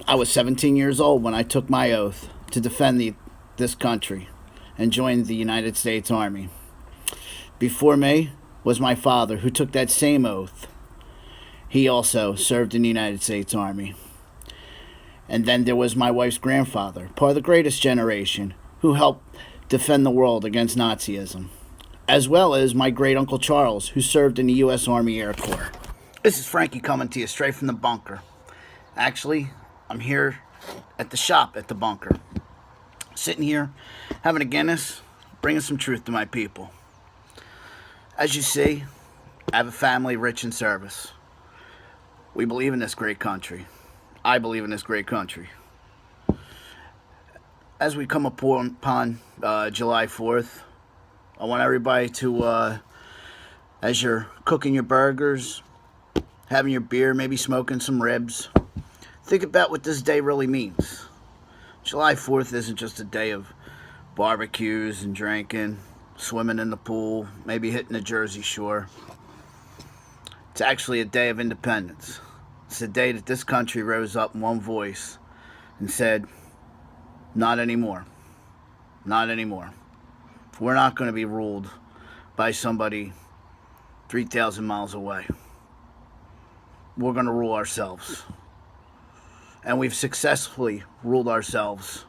I was 17 years old when I took my oath to defend this country and joined the United States Army. Before me was my father, who took that same oath. He also served in the United States Army. And then there was my wife's grandfather, part of the greatest generation, who helped defend the world against Nazism, as well as my great uncle Charles, who served in the U.S. Army Air Corps. This is Frankie coming to you straight from the bunker. Actually, I'm here at the shop at the bunker, sitting here, having a Guinness, bringing some truth to my people. As you see, I have a family rich in service. We believe in this great country. I believe in this great country. As we come upon July 4th, I want everybody to, as you're cooking your burgers, having your beer, maybe smoking some ribs, think about what this day really means. July 4th isn't just a day of barbecues and drinking, swimming in the pool, maybe hitting the Jersey Shore. It's actually a day of independence. It's the day that this country rose up in one voice and said, not anymore. Not anymore. We're not going to be ruled by somebody 3,000 miles away. We're going to rule ourselves. And we've successfully ruled ourselves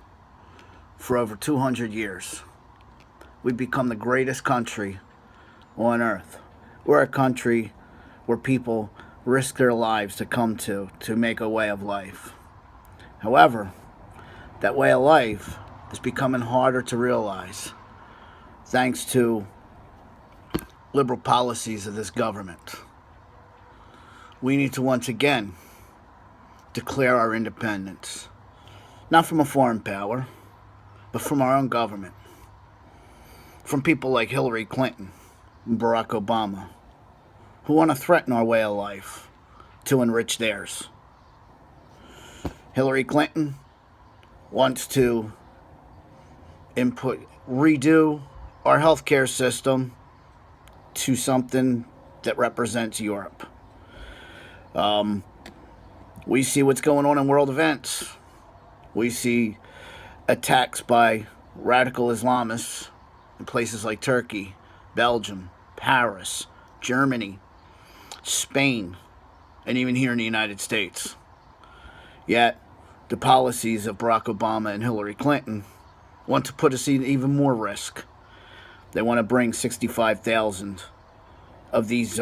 for over 200 years. We've become the greatest country on earth. We're a country where people risk their lives to come to make a way of life. However, that way of life is becoming harder to realize thanks to liberal policies of this government. We need to once again declare our independence, not from a foreign power, but from our own government, from people like Hillary Clinton and Barack Obama, who want to threaten our way of life to enrich theirs. Hillary Clinton wants to redo our healthcare system to something that represents Europe. We see what's going on in world events. We see attacks by radical Islamists in places like Turkey, Belgium, Paris, Germany, Spain, and even here in the United States. Yet, the policies of Barack Obama and Hillary Clinton want to put us in even more risk. They want to bring 65,000 of these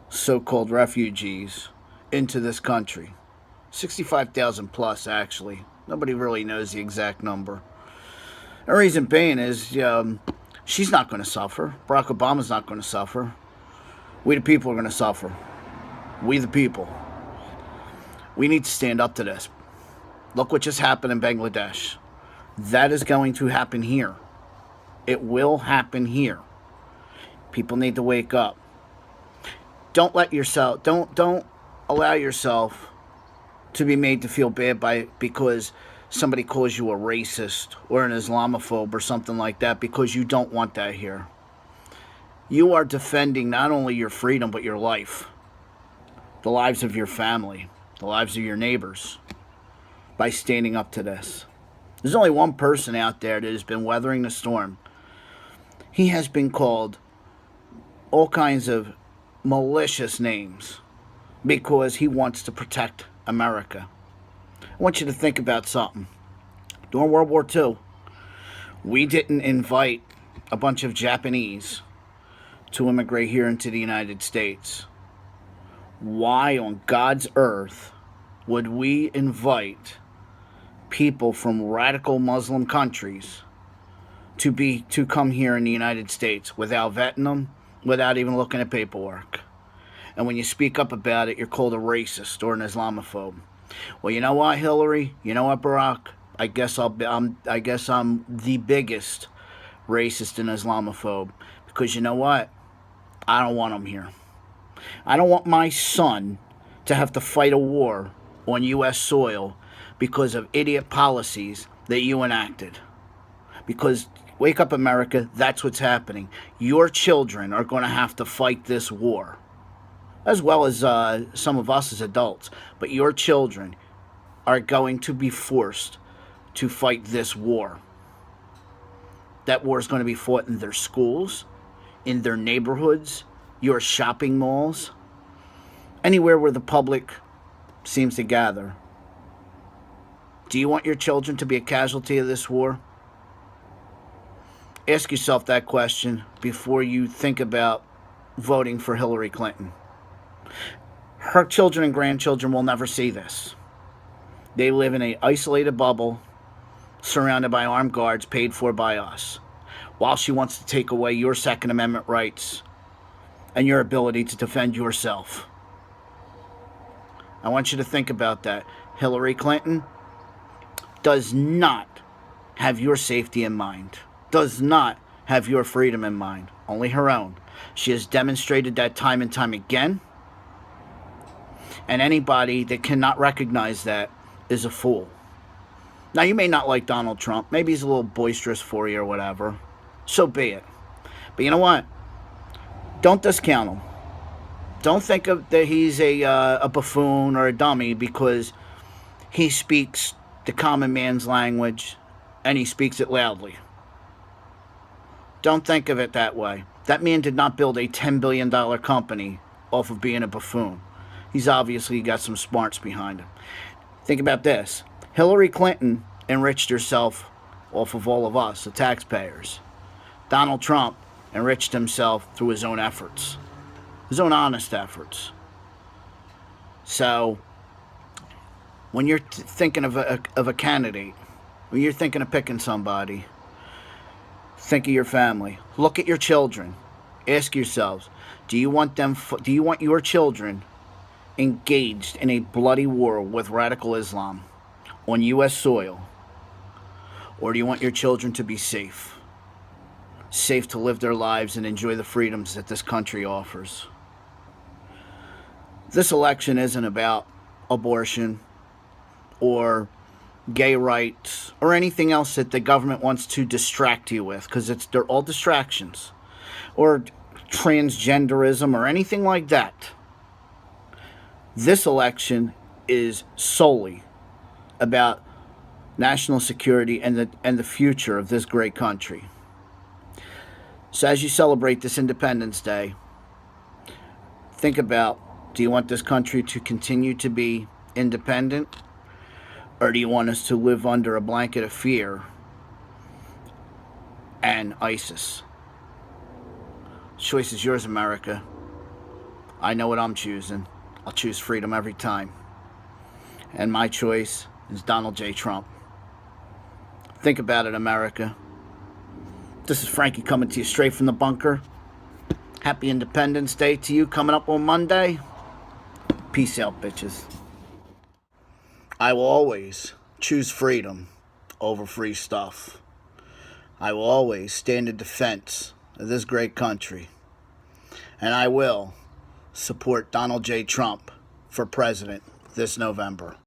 so-called refugees into this country. 65,000 plus, actually. Nobody really knows the exact number. The reason being is she's not going to suffer. Barack Obama's not going to suffer. We the people are going to suffer. We the people. We need to stand up to this. Look what just happened in Bangladesh. That is going to happen here. It will happen here. People need to wake up. Don't allow yourself to be made to feel bad because somebody calls you a racist or an Islamophobe or something like that, because you don't want that here. You are defending not only your freedom, but your life, the lives of your family, the lives of your neighbors, by standing up to this. There's only one person out there that has been weathering the storm. He has been called all kinds of malicious names because he wants to protect America. I want you to think about something. During World War II, we didn't invite a bunch of Japanese to immigrate here into the United States. Why on God's earth would we invite people from radical Muslim countries to come here in the United States without vetting them, without even looking at paperwork? And when you speak up about it, you're called a racist or an Islamophobe. Well, you know what, Hillary? You know what, Barack? I guess I'm the biggest racist and Islamophobe, because you know what? I don't want them here. I don't want my son to have to fight a war on U.S. soil because of idiot policies that you enacted. Because, wake up, America, that's what's happening. Your children are going to have to fight this war, as well as some of us as adults. But your children, are going to be forced to fight this war. That war is going to be fought in their schools, in their neighborhoods, your shopping malls, anywhere where the public seems to gather. Do you want your children to be a casualty of this war? Ask yourself that question before you think about voting for Hillary Clinton. Her children and grandchildren will never see this. They live in an isolated bubble surrounded by armed guards paid for by us, while she wants to take away your Second Amendment rights and your ability to defend yourself. I want you to think about that. Hillary Clinton does not have your safety in mind, does not have your freedom in mind, only her own. She has demonstrated that time and time again, and anybody that cannot recognize that is a fool. Now, you may not like Donald Trump. Maybe he's a little boisterous for you or whatever. So be it. But you know what? Don't discount him. Don't think of that he's a buffoon or a dummy because he speaks the common man's language and he speaks it loudly. Don't think of it that way. That man did not build a $10 billion company off of being a buffoon. He's obviously got some smarts behind him. Think about this. Hillary Clinton enriched herself off of all of us, the taxpayers. Donald Trump enriched himself through his own efforts, his own honest efforts. So, when you're thinking of a candidate, when you're thinking of picking somebody, think of your family. Look at your children. Ask yourselves, do you want your children engaged in a bloody war with radical Islam on U.S. soil? Or do you want your children to be safe? Safe to live their lives and enjoy the freedoms that this country offers. This election isn't about abortion or gay rights or anything else that the government wants to distract you with, because they're all distractions, or transgenderism or anything like that. This election is solely about national security and the future of this great country. So as you celebrate this Independence Day, think about, do you want this country to continue to be independent? Or do you want us to live under a blanket of fear and ISIS? Choice is yours, America. I know what I'm choosing. I'll choose freedom every time. And my choice is Donald J. Trump. Think about it, America. This is Frankie coming to you straight from the bunker. Happy Independence Day to you coming up on Monday. Peace out, bitches. I will always choose freedom over free stuff. I will always stand in defense of this great country. And I will support Donald J. Trump for president this November.